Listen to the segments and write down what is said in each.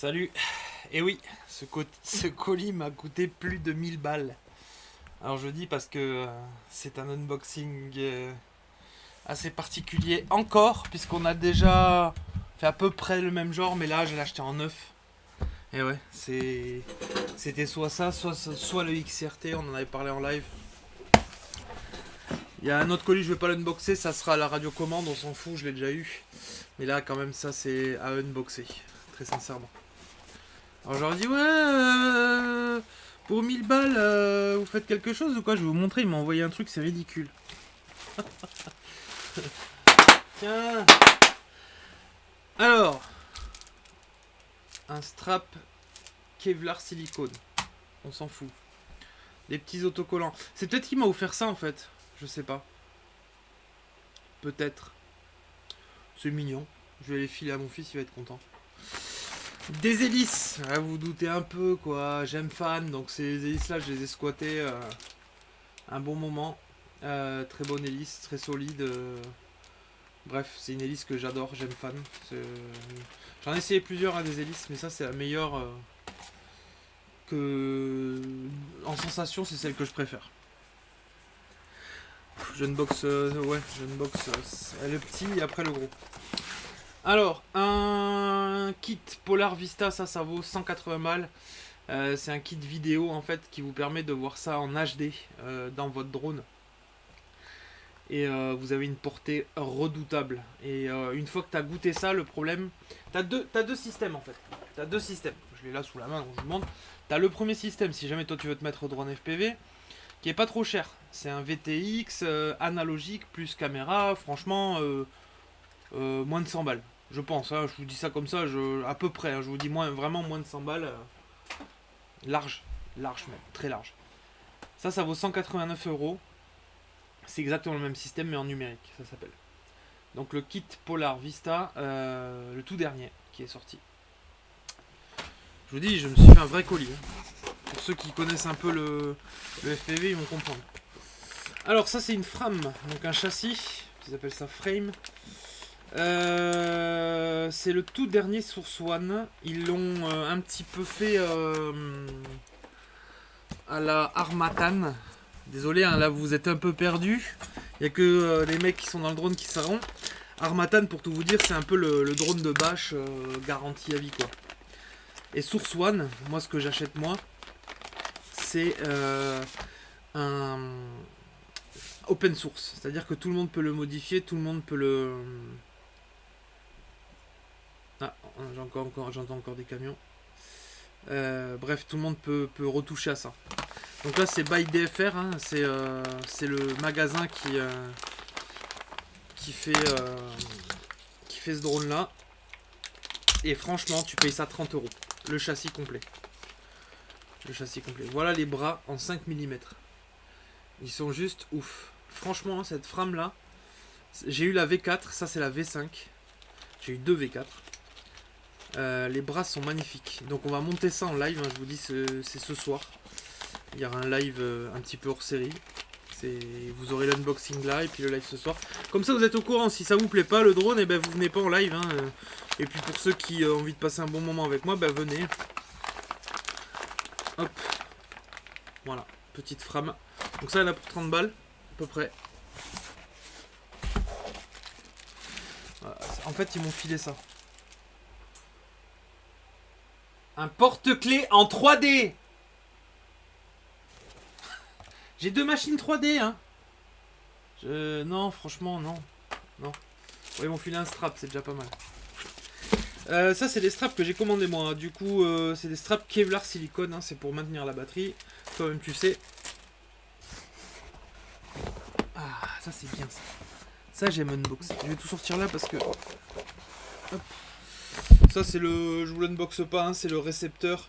Salut. Et oui, ce colis m'a coûté plus de 1000 balles. Alors je dis parce que c'est un unboxing assez particulier encore, puisqu'on a déjà fait à peu près le même genre, mais là je l'ai acheté en neuf. Et ouais, c'était soit ça, soit le XRT, on en avait parlé en live. Il y a un autre colis, je vais pas l'unboxer, ça sera la radiocommande, on s'en fout, je l'ai déjà eu. Mais là quand même ça c'est à unboxer, très sincèrement. Alors j'aurais dit ouais, pour 1000 balles, vous faites quelque chose ou quoi? Je vais vous montrer, il m'a envoyé un truc, c'est ridicule. Tiens. Alors, un strap Kevlar silicone. On s'en fout. Des petits autocollants. C'est peut-être qu'il m'a offert ça en fait. Je sais pas. Peut-être. C'est mignon. Je vais les filer à mon fils, il va être content. Des hélices, vous vous doutez un peu quoi, j'aime fan, donc ces hélices là je les ai squattées un bon moment. Très bonne hélice, très solide. Bref, c'est une hélice que j'adore, j'aime fan. J'en ai essayé plusieurs des hélices, mais ça c'est la meilleure que... En sensation, c'est celle que je préfère. Je unbox, le petit et après le gros. Alors, un kit Polar Vista, ça vaut 180 balles. C'est un kit vidéo en fait qui vous permet de voir ça en HD dans votre drone. Et vous avez une portée redoutable. Et une fois que tu as goûté ça, le problème... T'as deux systèmes en fait. T'as deux systèmes. Je l'ai là sous la main, donc je vous montre. T'as le premier système, si jamais toi tu veux te mettre au drone FPV, qui est pas trop cher. C'est un VTX analogique plus caméra, franchement, moins de 100 balles. Je pense, hein, je vous dis ça comme ça, à peu près, hein, je vous dis vraiment moins de 100 balles. Large même, très large. Ça vaut 189 euros. C'est exactement le même système, mais en numérique, ça s'appelle. Donc le kit Polar Vista, le tout dernier qui est sorti. Je vous dis, je me suis fait un vrai colis. Hein. Pour ceux qui connaissent un peu le FPV, ils vont comprendre. Alors ça c'est une frame, donc un châssis, ils appellent ça frame. C'est le tout dernier Source One. Ils l'ont un petit peu fait à la Harmattan. Désolé, hein, là vous êtes un peu perdu. Il n'y a que les mecs qui sont dans le drone qui sauront. Harmattan, pour tout vous dire, c'est un peu le drone de bâche garantie à vie quoi. Et Source One, moi ce que j'achète moi, c'est un open source. C'est-à-dire que tout le monde peut le modifier, tout le monde peut le... Ah, j'entends encore des camions. Bref, tout le monde peut retoucher à ça. Donc là, c'est by DFR, hein, c'est le magasin qui fait ce drone-là. Et franchement, tu payes ça 30 euros. Le châssis complet. Voilà les bras en 5 mm. Ils sont juste ouf. Franchement, cette frame-là, j'ai eu la V4, ça c'est la V5. J'ai eu deux V4. Les bras sont magnifiques. Donc on va monter ça en live, hein, je vous dis c'est ce soir. Il y aura un live un petit peu hors série. Vous aurez l'unboxing là et puis le live ce soir. Comme ça vous êtes au courant, si ça vous plaît pas le drone, et ben vous venez pas en live. Hein, et puis pour ceux qui ont envie de passer un bon moment avec moi, ben venez. Hop. Voilà, petite frame. Donc ça il y en a pour 30 balles, à peu près. Voilà. En fait ils m'ont filé ça. Un porte-clés en 3D. J'ai deux machines 3D, hein. Non, franchement, non. Ouais, ils m'ont filé un strap, c'est déjà pas mal. Ça, c'est des straps que j'ai commandé moi. Hein. Du coup, c'est des straps Kevlar silicone. Hein. C'est pour maintenir la batterie. Toi-même, tu sais. Ah, ça, c'est bien ça. Ça, j'aime unboxer. Je vais tout sortir là parce que... Hop. Ça, c'est le... Je vous l'unboxe pas, hein. C'est le récepteur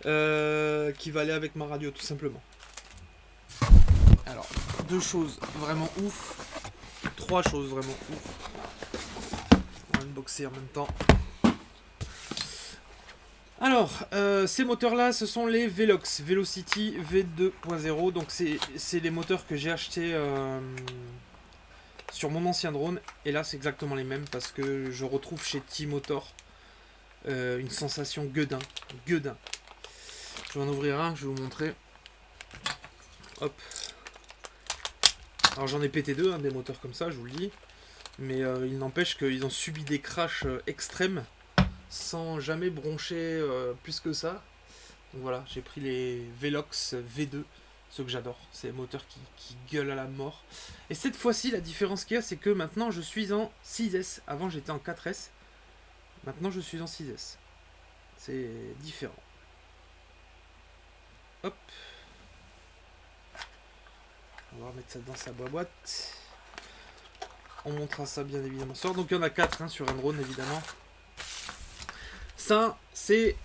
qui va aller avec ma radio, tout simplement. Alors, deux choses vraiment ouf. Trois choses vraiment ouf. On va unboxer en même temps. Alors, ces moteurs-là, ce sont les Velox Velocity V2.0. Donc, c'est les moteurs que j'ai achetés sur mon ancien drone. Et là, c'est exactement les mêmes parce que je retrouve chez T-Motor une sensation gueudin. Gueudin. Je vais en ouvrir un, je vais vous montrer. Hop. Alors j'en ai pété deux, hein, des moteurs comme ça, je vous le dis. Mais il n'empêche qu'ils ont subi des crashs extrêmes sans jamais broncher plus que ça. Donc voilà, j'ai pris les Velox V2, ceux que j'adore. C'est des moteurs qui gueulent à la mort. Et cette fois-ci, la différence qu'il y a, c'est que maintenant je suis en 6S. Avant j'étais en 4S. Maintenant je suis en 6S. C'est différent. Hop. On va remettre ça dans sa boîte. On montrera ça bien évidemment. Donc il y en a 4 hein, sur un drone évidemment. Ça c'est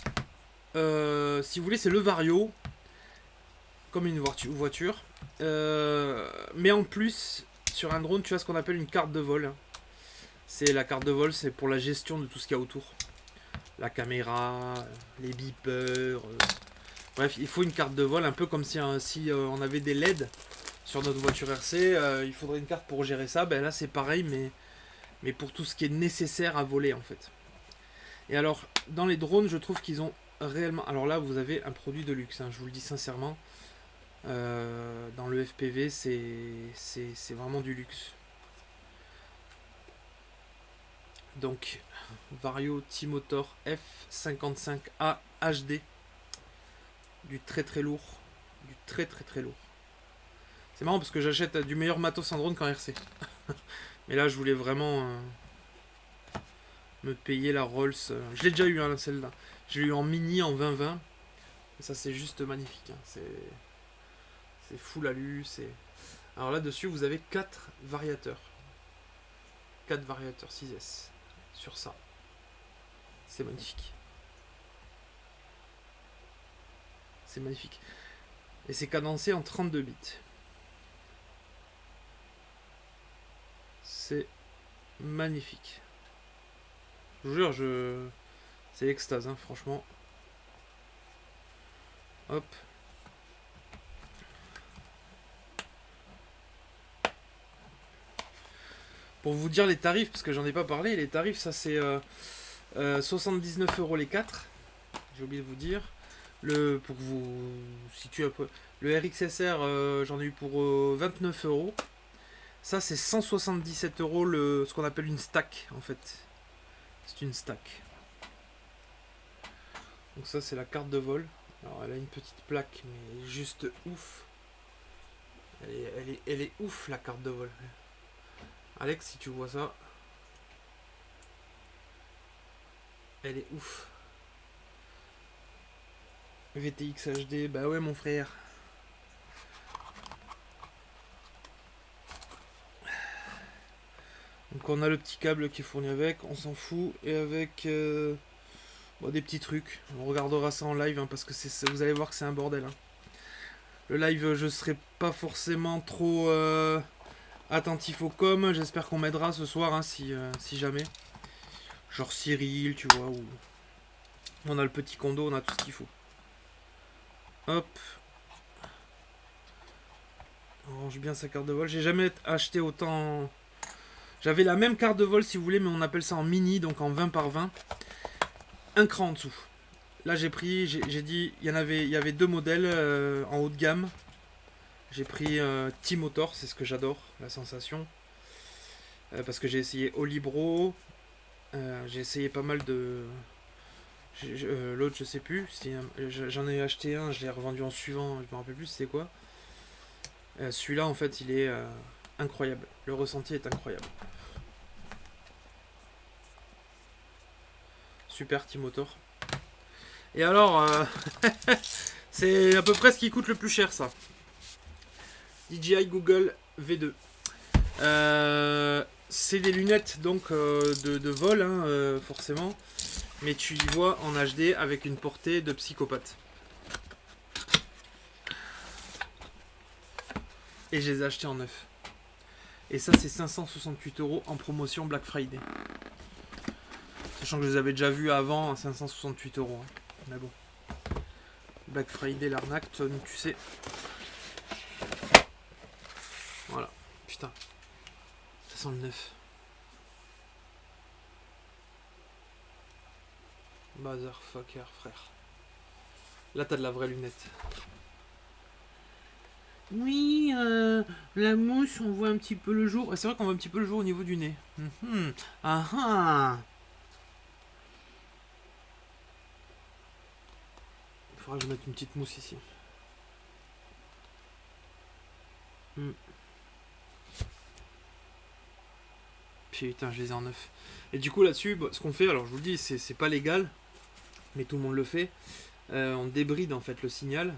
si vous voulez c'est le Vario. Comme une voiture. Mais en plus sur un drone tu as ce qu'on appelle une carte de vol. C'est la carte de vol, c'est pour la gestion de tout ce qu'il y a autour. La caméra, les beepers. Bref, il faut une carte de vol, un peu comme si on avait des LED sur notre voiture RC. Il faudrait une carte pour gérer ça. Ben là c'est pareil, mais pour tout ce qui est nécessaire à voler en fait. Et alors, dans les drones, je trouve qu'ils ont réellement... Alors là, vous avez un produit de luxe, hein, je vous le dis sincèrement. Dans le FPV, c'est vraiment du luxe. Donc, Vario T-Motor F55A HD. Du très très lourd. Du très très très lourd. C'est marrant parce que j'achète du meilleur matos en drone qu'en RC. Mais là, je voulais vraiment me payer la Rolls. Je l'ai déjà eu, hein, celle-là. J'ai eu en mini en 2020. Et ça, c'est juste magnifique. Hein. C'est full alu. Alors là-dessus, vous avez 4 variateurs. 4 variateurs 6S. Sur ça. C'est magnifique. C'est magnifique. Et c'est cadencé en 32 bits. C'est magnifique. Je vous jure, c'est l'extase, hein, franchement. Hop. Pour vous dire les tarifs, parce que j'en ai pas parlé, les tarifs, ça c'est 79 € les 4. J'ai oublié de vous dire. Pour que vous situez un peu. Le RXSR, j'en ai eu pour 29 €. Ça c'est 177 € ce qu'on appelle une stack en fait. C'est une stack. Donc ça c'est la carte de vol. Alors elle a une petite plaque mais juste ouf. Elle est ouf la carte de vol. Alex, si tu vois ça, elle est ouf. VTX HD, bah ouais mon frère. Donc on a le petit câble qui est fourni avec, on s'en fout, et avec des petits trucs. On regardera ça en live hein, parce que vous allez voir que c'est un bordel. Hein. Le live, je serai pas forcément trop attentif au com. J'espère qu'on m'aidera ce soir hein, si jamais. Genre Cyril, tu vois, ou on a le petit condo, on a tout ce qu'il faut. Hop. On range bien sa carte de vol. J'ai jamais acheté autant. J'avais la même carte de vol si vous voulez, mais on appelle ça en mini, donc en 20 par 20. Un cran en dessous. Là j'ai pris, j'ai dit, il y avait 2 modèles en haut de gamme. J'ai pris T-Motor, c'est ce que j'adore, la sensation. Parce que j'ai essayé Olibro. J'ai essayé pas mal de... L'autre je sais plus. J'en ai acheté un, je l'ai revendu en suivant, je me rappelle plus c'était quoi. Celui-là en fait il est incroyable. Le ressenti est incroyable. Super T-Motor. Et alors, c'est à peu près ce qui coûte le plus cher ça. DJI Google V2. C'est des lunettes donc de vol hein, forcément. Mais tu y vois en HD avec une portée de psychopathe. Et je les ai achetés en neuf. Et ça c'est 568 € en promotion Black Friday. Sachant que je les avais déjà vus avant à 568 €. Hein. Mais bon. Black Friday, l'arnaque, tu sais. Voilà. Putain. Ça sent le neuf. Motherfucker, frère. Là, t'as de la vraie lunette. Oui, la mousse, on voit un petit peu le jour. C'est vrai qu'on voit un petit peu le jour au niveau du nez. Ah ah. Il faudra que je mette une petite mousse ici. Putain, je les ai en neuf. Et du coup, là-dessus, ce qu'on fait, alors je vous le dis, c'est pas légal, mais tout le monde le fait. On débride en fait le signal.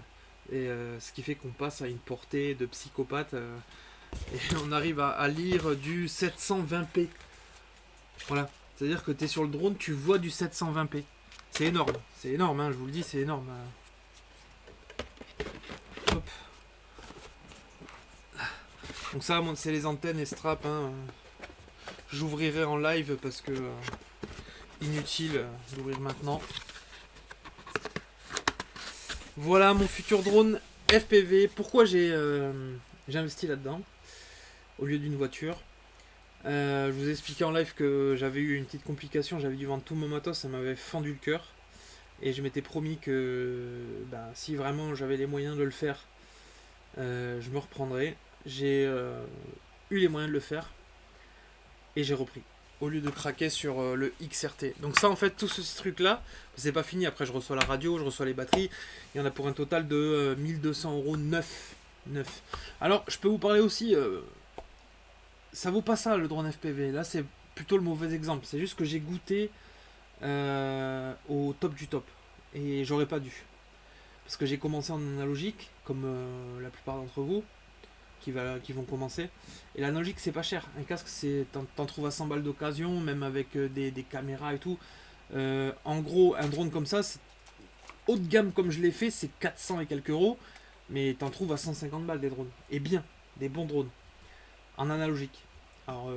Et ce qui fait qu'on passe à une portée de psychopathe. Et on arrive à lire du 720p. Voilà. C'est-à-dire que tu es sur le drone, tu vois du 720p. C'est énorme. C'est énorme, hein, je vous le dis, c'est énorme. Hop. Donc ça, c'est les antennes et straps. Hein. J'ouvrirai en live parce que inutile d'ouvrir maintenant. Voilà mon futur drone FPV. Pourquoi j'ai investi là-dedans au lieu d'une voiture. Je vous ai expliqué en live que j'avais eu une petite complication. J'avais dû vendre tout mon matos, ça m'avait fendu le cœur. Et je m'étais promis que si vraiment j'avais les moyens de le faire, je me reprendrais. J'ai eu les moyens de le faire et j'ai repris au lieu de craquer sur le XRT. Donc ça en fait tout ce truc là c'est pas fini. Après je reçois la radio, je reçois les batteries. Il y en a pour un total de 1200 € neuf. Alors je peux vous parler aussi, ça vaut pas ça le drone FPV. Là c'est plutôt le mauvais exemple. C'est juste que j'ai goûté au top du top et j'aurais pas dû. Parce que j'ai commencé en analogique comme la plupart d'entre vous qui vont commencer. Et l'analogique c'est pas cher. Un casque t'en trouves à 100 balles d'occasion, même avec des caméras et tout. En gros un drone comme ça, haut de gamme comme je l'ai fait, c'est 400 et quelques euros. Mais t'en trouves à 150 balles des drones. Et bien, des bons drones. En analogique. Alors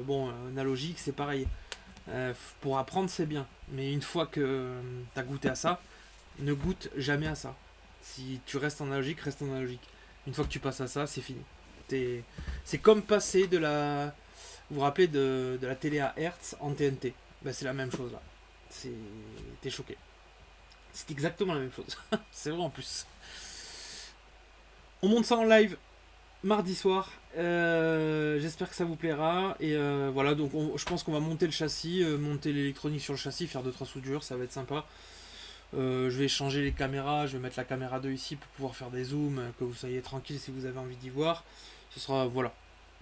analogique c'est pareil. Pour apprendre c'est bien. Mais une fois que t'as goûté à ça, ne goûte jamais à ça. Si tu restes en analogique, reste en analogique. Une fois que tu passes à ça, c'est fini. C'est comme passer de la... Vous vous rappelez de la télé à Hertz en TNT. C'est la même chose là. T'es choqué. C'est exactement la même chose. C'est vrai en plus. On monte ça en live mardi soir. J'espère que ça vous plaira. Et voilà, donc je pense qu'on va monter le châssis, monter l'électronique sur le châssis, faire 2-3 soudures, ça va être sympa. Je vais changer les caméras, je vais mettre la caméra 2 ici pour pouvoir faire des zooms, que vous soyez tranquille si vous avez envie d'y voir. Ce sera, voilà.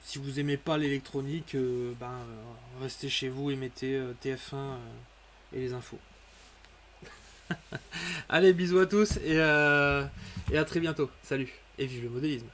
Si vous aimez pas l'électronique, restez chez vous et mettez TF1 et les infos. Allez, bisous à tous et à très bientôt. Salut et vive le modélisme.